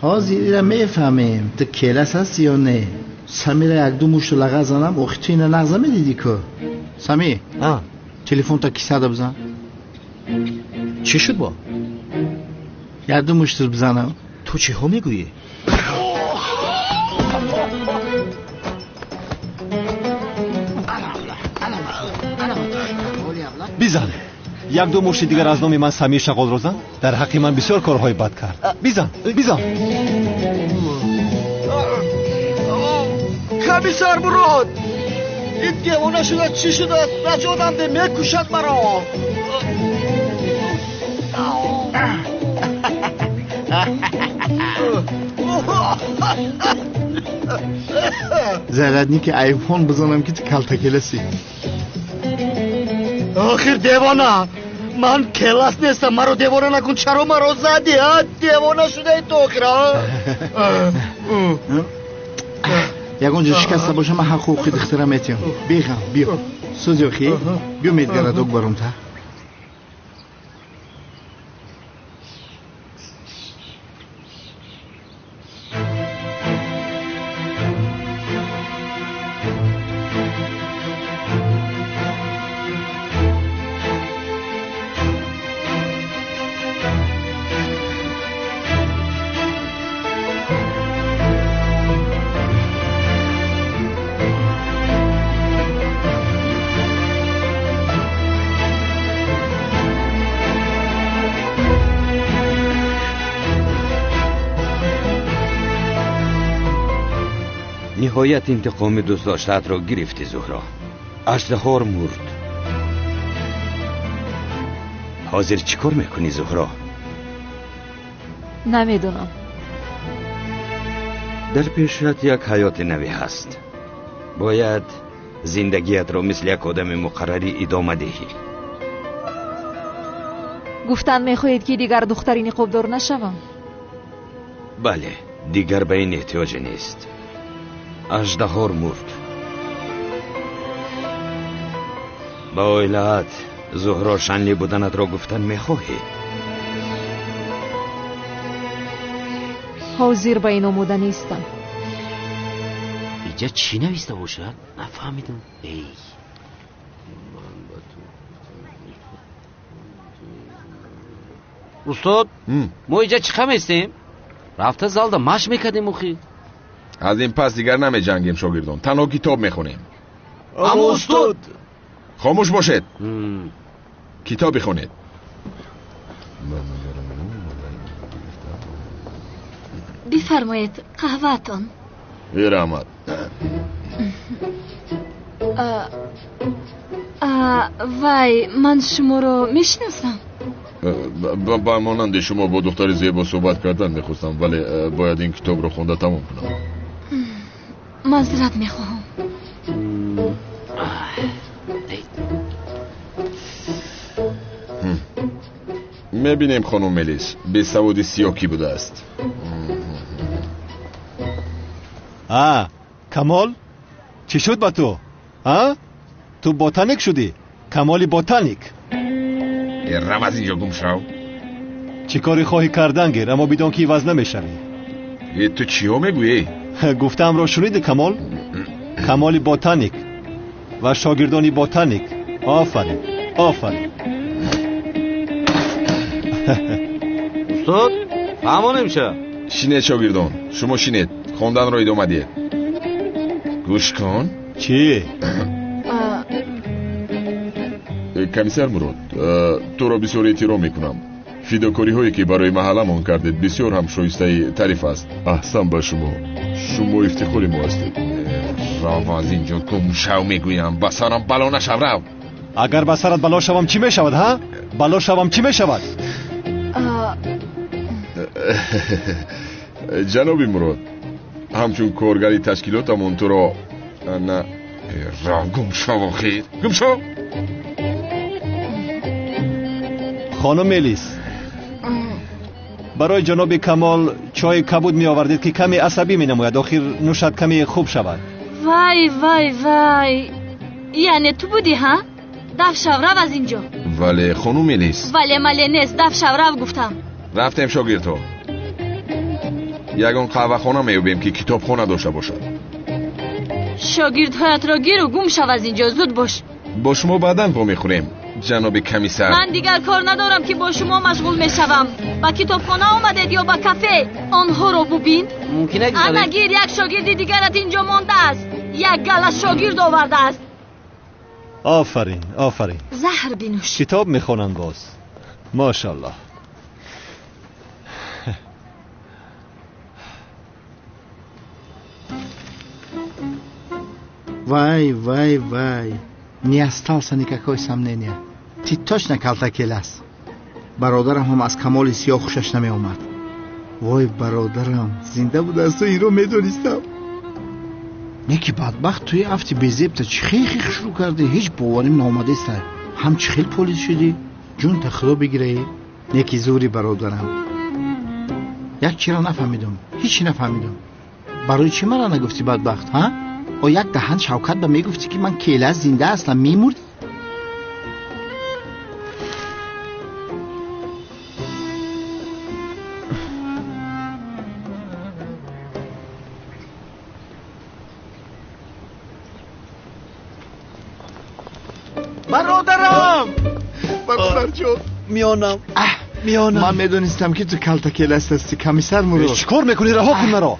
حاضری را میفهمیم. تو کلس هستی یا نه؟ سمی را یک دو مشت لغه زنم، اخی تو اینو لغزه میدیدی که. سمی تلفن تا کیسه دا بزن. چی شد با؟ یک دو مشت بزنم. تو چی ها میگویی؟ بزن. یک دو مشت دیگر از نام من سمیر شغال روزن در حق من بسیار کارهای بد کرد. بزن. کمیسر مراد، این دیوانه شده چی شده؟ نجاتم ده میکشد مرا. زلدنی که ایفون بزنم که تو کلتا کلسی. آخر دیوانه، من کلاس نیستم، مرا دیوانه نکن. چرا مرا زدی ها؟ دیوانه شده تو آخر. یگونجا شکسته باشم من حقوقی دخترم میتیم. بیخم بیا سوزی اخی بیا میدگرد اوگ برم تا. نهایت انتقام دوست داشته‌ات را گرفتی زهرا. اژدها مرد. حاضر چیکار میکنی زهرا؟ نمیدونم. در پیشت یک حیات نوی هست. باید زندگیت را مثل یک آدم مقرری ادامه دهی. گفتن میخواهید که دیگر دختری نقابدار نشوم؟ بله، دیگر به این احتیاج نیست. اژدها مرد. با ایلات زهرا شنلی بودنت را گفتن میخواهی؟ حاضر به این آموده نیستم. اینجا چی نویسته باشد؟ نفهمیدم. ای استاد ما اینجا چی خمیستیم؟ رفته زالده مش میکردیم مخی. از این پس دیگر نمی جنگیم شاگردان، تنها کتاب میخونیم. اما استاد خاموش باشید. کتاب بخونید. بفرمایید قهوه‌تان. رحمت. وای من شما رو میشناسم. با مانند شما با دختر زیبا صحبت کردن میخواستم، ولی باید این کتاب رو خونده تمام کنم. معذرت میخواهم. میبینیم خانم ملیس به سواد سیاکی بوده است. کمال چی شد با تو؟ تو بوتانیک شدی؟ کمالی بوتانیک. رم از اینجا گم شو. چی کاری خواهی کردن گیر، اما بدون که عوض نمیشوی. تو چی ها میگویی؟ گفتم را شنیدی کمال؟ کمالی بوتانیک و شاگردانی بوتانیک. آفرین آفرین. استاد فهمان نمیشه. شینید شاگردان، شما شینید، خوندن را ادامه دید. گوش کن. چی؟ کمیسر مراد، تو را بسیار احترام میکنم. فداکاری هایی که برای محلمون کردید بسیار هم شایسته تعریف است. احسن به شما. شما افتخار ما هستید. رو از اینجا گم شو میگویم، بسرم بلا نشو. رو اگر بسرت بلا شوم چی میشود ها؟ بلا شوم چی میشود؟ جناب مراد، همچون کارگری تشکیلاتمون تو را نه را گم شو. خیر گم شو. خانم ملیس، برای جناب کمال چای کبود می آوردید که کمی عصبی می نموید، آخر نوشد کمی خوب شود. وای وای وای، یعنی تو بودی ها؟ دف شو رو از اینجا. ولی خانم ملیس. ولی ملی نیست، دف شو رو گفتم. رفتیم شاگردها، یگان قهوه خانه میوبیم که کتاب خانه داشته باشد. شاگردهایت را گیر و گم شو از اینجا، زود باش. با شما بعداً با میخوریم جناب کمیسر. من دیگر کار ندارم که با شما مشغول میشوم. با کتابخانه آمدید یا با کافه؟ آنها رو ببین. ممکنه انا گیر یک شاگرد دیگرت اینجا مانده است. یک گله شاگرد آورده است. آفرین آفرین. زهر بنوش. کتاب میخونن باز. ماشاءالله. Вай. Не остался никакой сомнения. Ты точно калтакелас. Бародарам ҳам аз камоли сиёҳ хушаш намеомад. Вой бародарам, зинда буда аз ту инро медонистам. Неки бадбахт туи афти безебта чӣ хих шурӯъ кардӣ? Ҳеҷ боварим наомадеста. ҳам чӣ хел полис шудӣ? ҷунта худо бигирӣ. Неки зури бародарам. як чиро нафаҳмидам. ҳеҷ чӣ нафаҳмидам. барои чӣ мара нагуфтӣ бадбахт, ҳа? о як даҳан шавкат ба мегуфтӣ ки ман кела зинда ҳастам, мемурд. برادرم برادرجон میانم من медонистам ки ту калтакеласт ҳастӣ. комиссар мурод, чӣ кор мекунӣ? раҳо кун маро.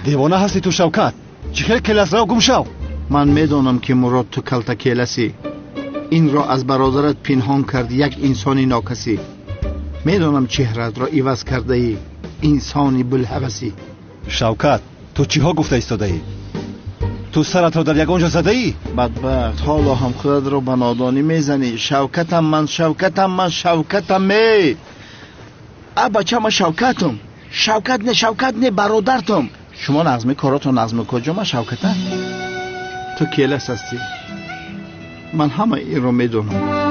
دیوانه هستی تو شوکت. چی خیلی کلاس را گم شو. من میدانم که مراد تو کلتکیلسی. این را از برادرت پنهان کردی، یک انسانی ناکسی. میدانم چهرت را عوض کرده ای، انسانی بلهوسی. شوکت تو چیها گفته ایستاده ای؟ تو سرت را در یگانجا زده ای؟ بدبخت حالا هم خودت رو به نادانی میزنی. شوکتم می بچه من شوکت نه برادرتم. شما نظم کاراتو نظم کجا؟ من شوکتم. تو کیلس هستی، من همه این رو میدونم.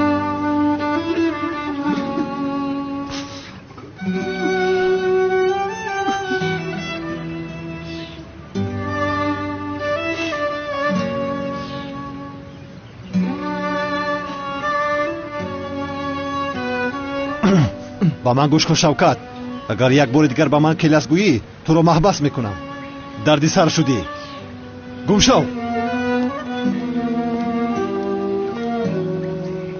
با من گوش کن شوکت، اگر یک بار دیگر با من کلاس گویی تو رو محبس میکنم. دردی سر شدی، گم شو.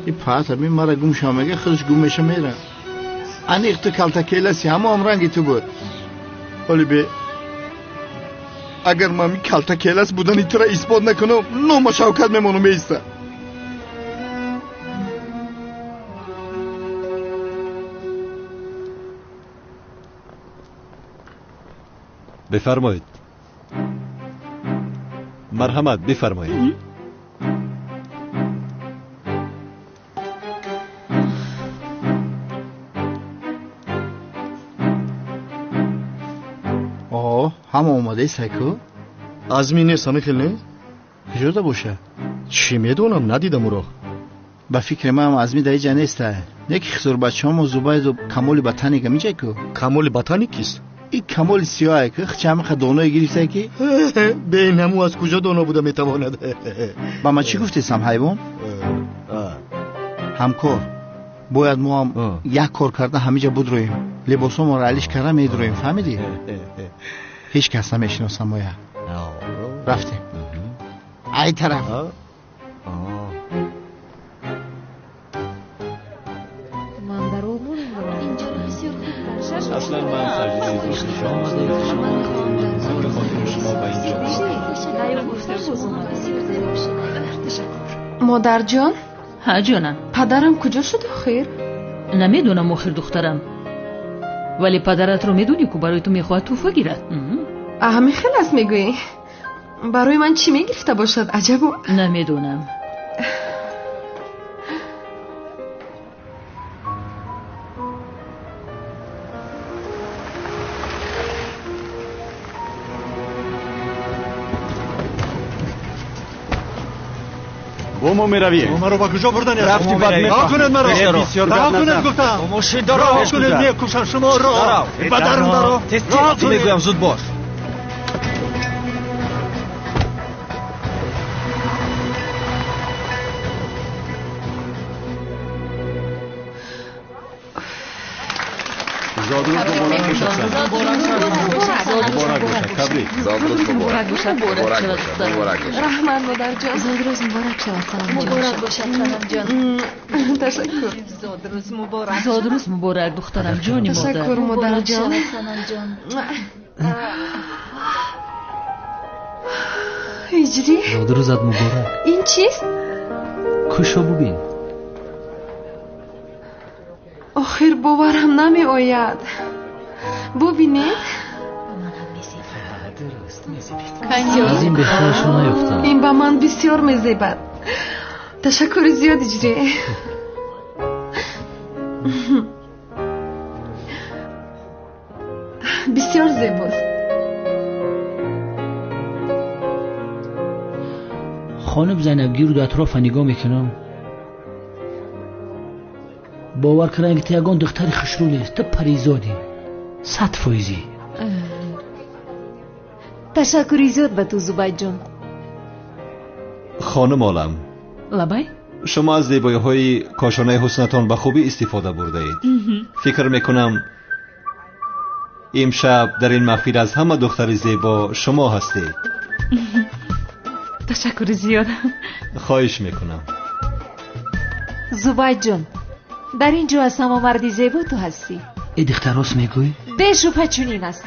این پات همین مرا گم شو میگه، خودش گم میشه میره. انیق تو کلتا کلاسی همه رنگی تو بود. ولی به اگر من کلتا کلاس بودن تو را اثبات نکنم نام شوکت میمونم ایسته. بفرمایید. مرحمت بفرمایید. هم اومده سایکو؟ عزمی نیست همه خیلی؟ کجا باشه؟ چی میدونم ندیدم او را. با فکر من هم عزمی در اینجا نیسته. یکی خسور بچه هم و زباید و کمال بطانی که میجه که؟ کمال بطانی کیست؟ این کمال سیاهه که خچه همه دانای گرفته که؟ به نمو از کجا دانا بوده میتواند؟ با من چی گفتیستم حیوان؟ همکار باید ما هم یک کار کرده همیجا بود رویم. لباسا ما را علیش کرده میدرویم. فهمیدی؟ هیچ کس نمیشناسم ما رفتیم ای طرف. من در امور اینجا بسیار خوب اصلا من سرجیزی شما شما با اینجا. مادر جان؟ ها جانم. پدرم کجا شد آخر؟ نمیدونم آخر دخترم، ولی پدرت رو میدونی که برای تو میخواد توفه گیرد. همین خیلی است میگویی. برای من چی میگرفته باشد؟ عجبو. نمیدونم. بومو میروی. ما رو با کجا بردن؟ رفتی بعد رها کنید مرا. رها کنید گفتم. موشی رها کنید میکشم شما رو. بدرم درو. رها کنید میگویم زود باش. زادروز مبارک باشد. مبارک باشد. تبریک. زادروز مبارک باشد. رحمان مادر جان. زادروز مبارک شود سلام جان. مبارک باشد سلام جان. تشکر. زادروز مبارک دخترم جانی مادر. تشکر مادر جان. سلام جان. هجری. زادروزت مبارک. این چیست؟ کشو ببین. آخر باورم نمی آید. ببینید از این بهترشون نیفتم. این با من بسیار میزیبد. تشکر زیاد اجری. بسیار زیباست. خانم زینبگی رو در اطراف نگاه میکنم، باور کردن که یگان دختر خوشرو نیست. تو پریزادی 100%. تشکری زیاد به تو زبید جان. خانم عالم، لبای شما از زیبایی های کاشانه حسنتان به خوبی استفاده برده اید. فکر میکنم امشب در این محفل از همه دختر زیبا شما هستید. تشکر زیاد. خواهش میکنم. زبید جان، در اینجا از همه مردی زیبا تو هستی. ای دختر راست میگوی؟ به شبه چنین است.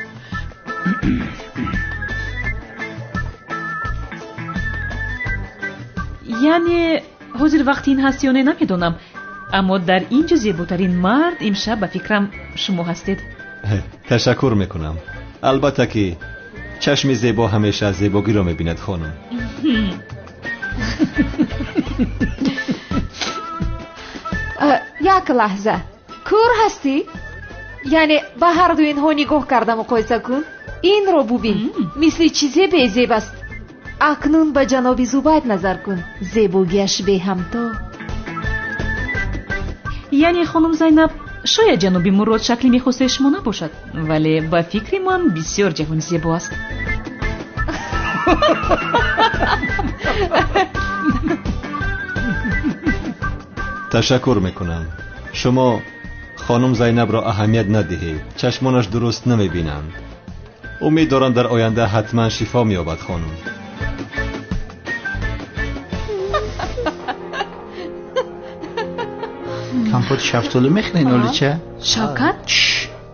یعنی حضور وقتی این هستی یا نه نمیدونم، اما در اینجا زیباترین مرد امشب به فکرم شما هستید. تشکر میکنم. البته که چشم زیبا همیشه زیباگی را می‌بیند خانم. یک لحظه کور هستی؟ یعنی به هر دو اینها نگاه کرده مقایسه کن. این رو ببین مثل چیزی بی‌زیب است. اکنون به جناب زبید نظر کن، زیباگیش به همتا. یعنی خانم زینب شاید جناب مراد شکلی میخواسته شما نباشد، ولی با فکر من بسیار جوان زیبا است. تشکر میکنم. شما خانم زینب را اهمیت ندهید. چشمانش درست نمیبینند. امید دارم در آینده حتما شفا مییابد خانم. کمپوت شفتالو میخنین اولیچه؟ شوکت؟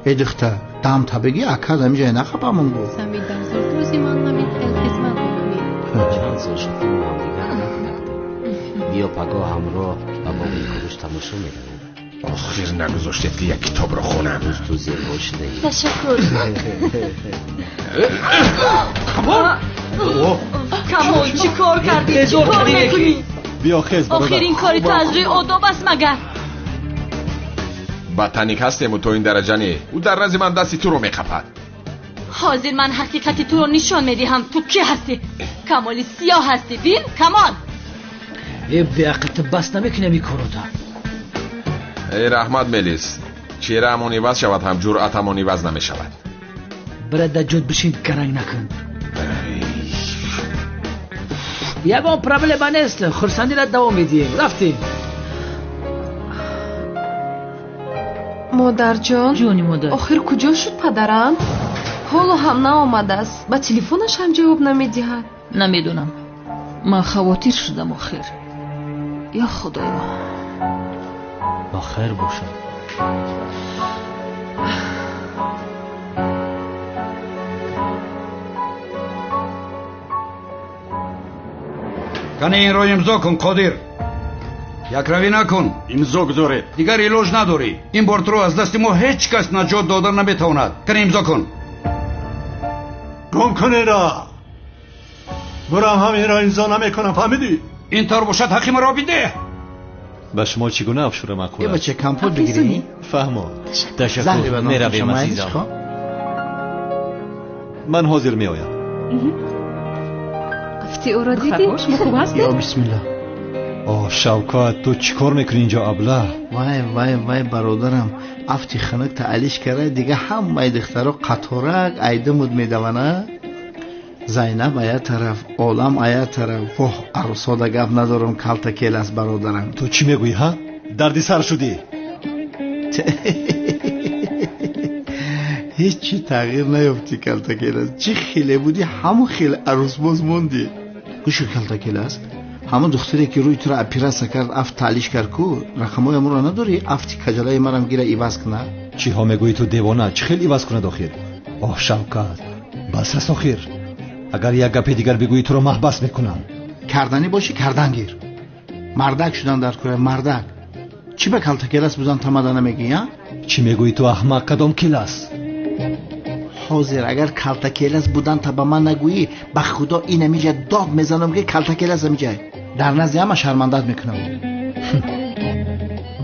ای دختر دام تا بگی اکا دمی جای نخبامون بود. سمی در زور روزی من نمیخیل خدمت میکنیم. چند سال شدیم ما هم دیگر نکنیم. بیا پگاه همراه و با این کروش تماشا میکنیم. آخر نگذاشتید که یک کتاب رو خونم. روز تو زیر باش نهید. تشکر. کمال چی کار کردی؟ چی کار میکنی؟ بیا خیز برادر. آخرین کاری تو از روی آداب است مگر؟ بدتنیک هستیم و تو این درجه نی. او در رز من دستی تو رو میخپد. حاضر من حقیقتی تو رو نشان میدهم. تو کی هستی؟ کمالی سیاه هستی. بین کمال. ای بیاقت بس نمیکنه میکرودا. ای رحمت ملیس، چیره همون عوض شود هم جرأت همون عوض نمیشود. برادر جد بشین کرنگ نکن. یگان پرابلم نیست. خرسندی را دوام میدیم. رفتیم. مادر جان. جونی مادر. آخر کجا شد پدرم؟ حالا هم نآمده است. با تلفنش هم جواب نمیدهد. نمیدونم. من خواطر شدم آخر. یا خدایا. با خیر باشد. کنه این رو امضا کن قادر. یک روی نکن. امضا گذارید. دیگر علاج نداری. این بار تو رو از دست ما هیچ کس نجات دادن نمیتواند. کنه امضا کن. گم کنه را. برام همین را امضا نمیکنم. فهمیدی؟ این طور باشد حقی مرا بده. به شما چگونه افشور معقول است؟ یه بچه کمپوت بگیری؟ فهمو. تشکر. میرویم عزیزم. من حاضر میآیم. افتی او را دیدی؟ خوب هست؟ یا بسم الله. آه شوکت تو چیکار میکنی اینجا ابله؟ وای برادرم افتی خنک تا علیش کرده دیگه همه دخترها قطورک ایده مود میدونه. زینب آیا طرف عالم آیا طرف. واه عروساده گپ ندارم کلتا کیل است برادرم. تو چی میگویی ها؟ دردی سر شدی؟ هیچی تغییر نیفتی کلتا کیل است. چی خیلی بودی همون خیلی عروس باز موندی. گوشو کلتا کیل است. همون دختری که روی تو را اپیراسا کرد افت تعلیش کرد کو رقمای امون را نداری افتی کجلای مرم گیره ایواز کنه. چی ها میگویی تو دیوانه؟ چی خیلی ایواز کنه داخل؟ آه شوکت بس رس آخر. اگر یک گپ دیگر بگویی تو رو محبس میکنم. کردنی باشی کردن گیر. مردک شدن در کره مردک. چی به کلتا کلاس بودن تمادا نمیگی ها؟ چی میگویی تو احمق کدام کلاس؟ حاضر اگر کلتا کلاس بودن تا به من نگویی به خدا این میجه داد میزنم که کلتا کلاس میجه. در نزد همه شرمندت میکنم.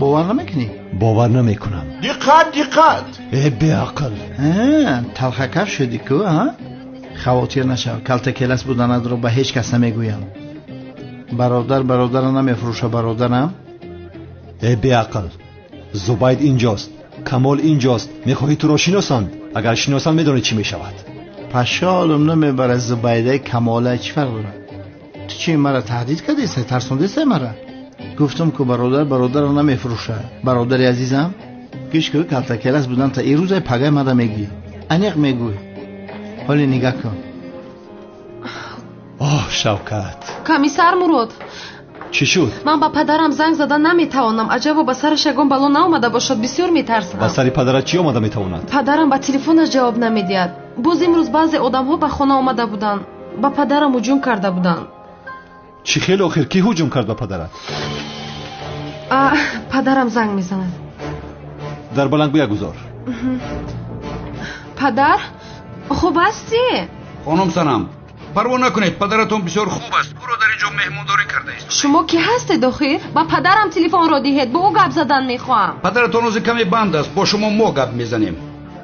باور نمیکنی؟ باور نمیکنم. دقت ای بی عقل. تلخه کف شدی که ها؟ خواطر نشو. کلتا کلاس بودن رو به هیچ کس نمیگویم. برادر نمیفروشه برادرم. ای بی عقل. زبید اینجاست. کمال اینجاست. میخواهی تو رو شناسند؟ اگر شناسند میدونی چی میشود. پشالم نمیبره زبیده کماله چی فرق داره؟ تو چی مرا تهدید کردی؟ ترسونده سه مرا. گفتم که برادر رو نمیفروشه. برادر عزیزم گیش که کلتا کلاس بودن تا این روزای پگه مده میگی. انیق میگوی. حالی نگاه کن. آه شوکت. کمیسر مراد. چی شد؟ من با پدرم زنگ زدن نمیتوانم. عجبا با سرش یگان بلا ناومده باشد. بسیار میترسم. با سری پدرت چی آمده میتواند؟ پدرم با تلفنش جواب نمیدهد. باز امروز بعضی آدم ها به خانه آمده بودن. با پدرم هجوم کرده بودن. چی خیلی آخر کی هجوم کرد با پدرت؟ پدرم زنگ میزند. در بلندگوی گذار. پدر خوب هستی؟ خانم سنم پروا نکنید، پدرتون بسیار خوب است. او را در اینجا مهمانداری کرده است. شما کی هستید آخر؟ با پدرم تلفن را دهید، با او گپ زدن میخواهم. پدرتون روز کمی بند است، با شما ما گپ میزنیم.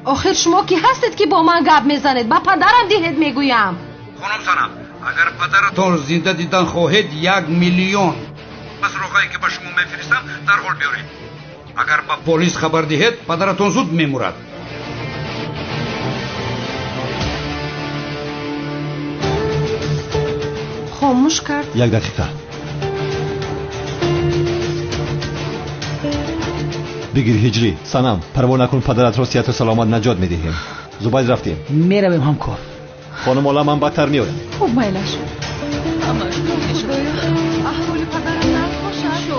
آخر شما کی هستید که با من گپ میزنید؟ با پدرم دهید میگویم. خانم سنم اگر پدرتون زنده دیدن خواهید 1 میلیون بس رقمی که به شما میفرستم در حال بیارید. اگر به پلیس خبر دهید پدرتون زود میمورد. خاموش کرد. 1 دقیقه. بگیر هجری. سنم پروا نکن، پدرت را صحت و سلامت نجات میدهیم. زبید رفتیم. میرویم همکار. خانم حالا من بدتر میایم. خوب میلش. احوال پدرم نخوشه.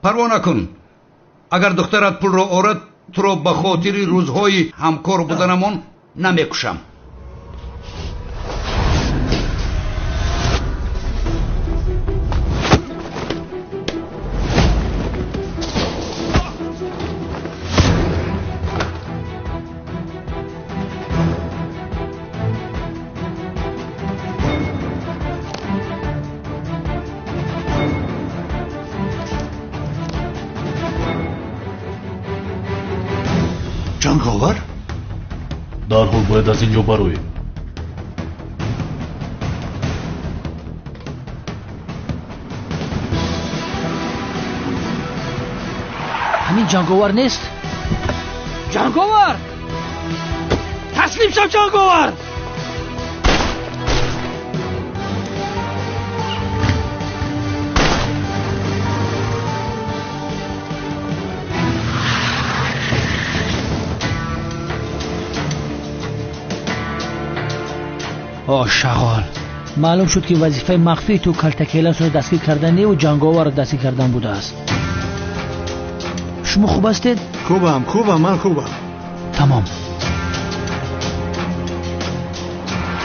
پروا نکن. اگر دخترت پول را آورد تو را به خاطر روزهای همکار بودنمان نمیکشم. جنگاور؟ дарҳол бояд аз ин ҷо бароем. ҳамин ҷанговар нест? ҷанговар! таслим шав ҷанговар! شغال معلوم شد که وظیفه مخفی تو کلتکیلس رو دستگیر کردن و جنگاور رو دستگیر کردن بوده است. شما خوب هستید؟ خوبم من خوبم. تمام.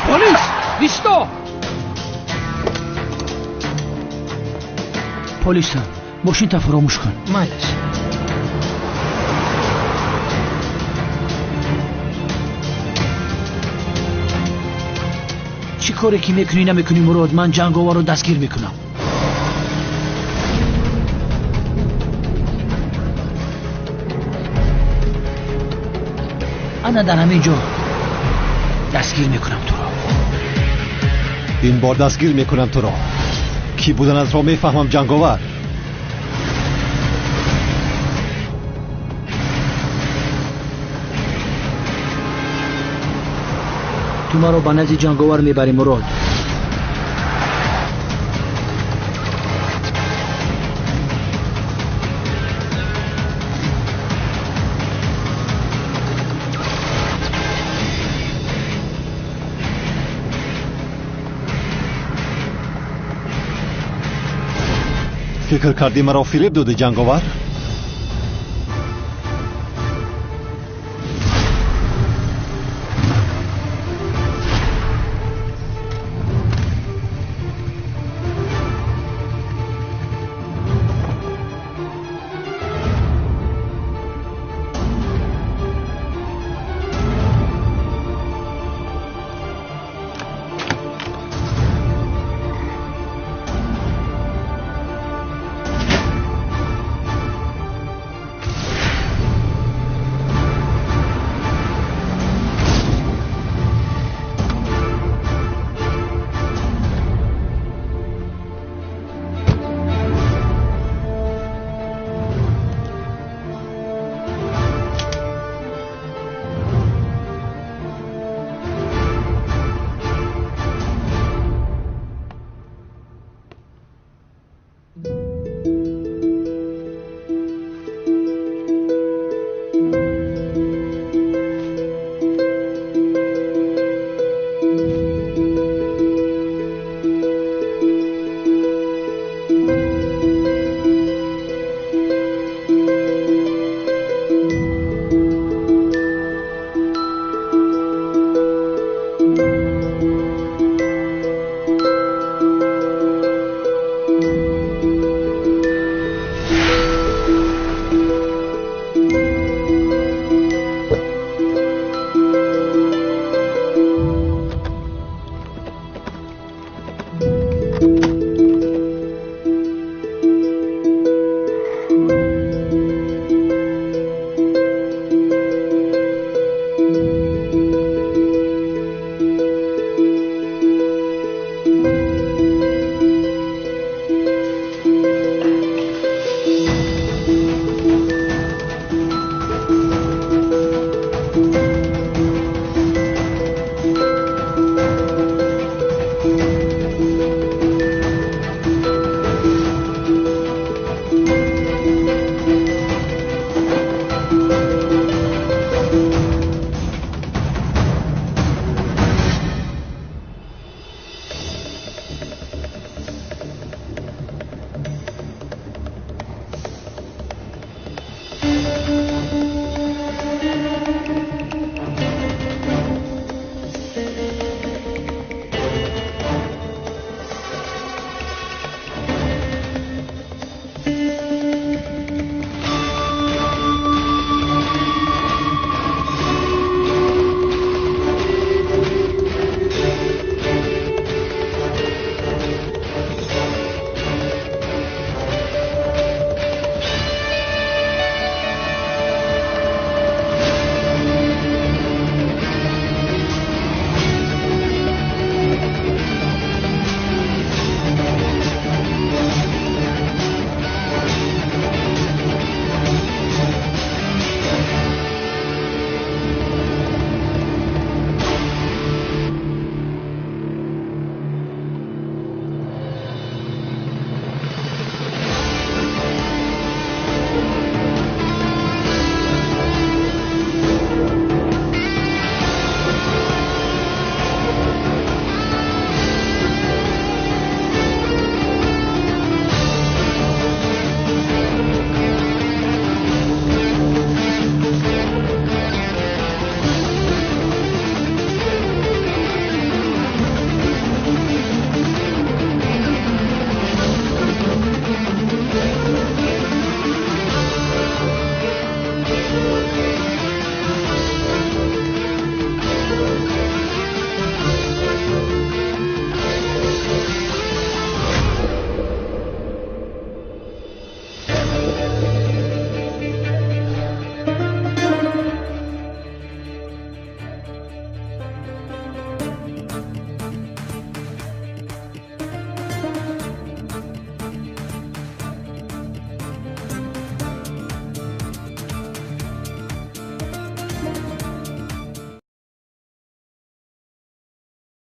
پلیس بیستا. پلیس ماشین تا فراموش کن. مالش. چی کاری که میکنی نمیکنی مراد، من جنگاور رو دستگیر میکنم. انا در همین جا دستگیر میکنم تو را. این بار دستگیر میکنم تو را. کی بودن از را میفهمم جنگاور. تو ما رو با نزد جنگاور میبری مراد. فکر کردی مرا فریب داده جنگاور؟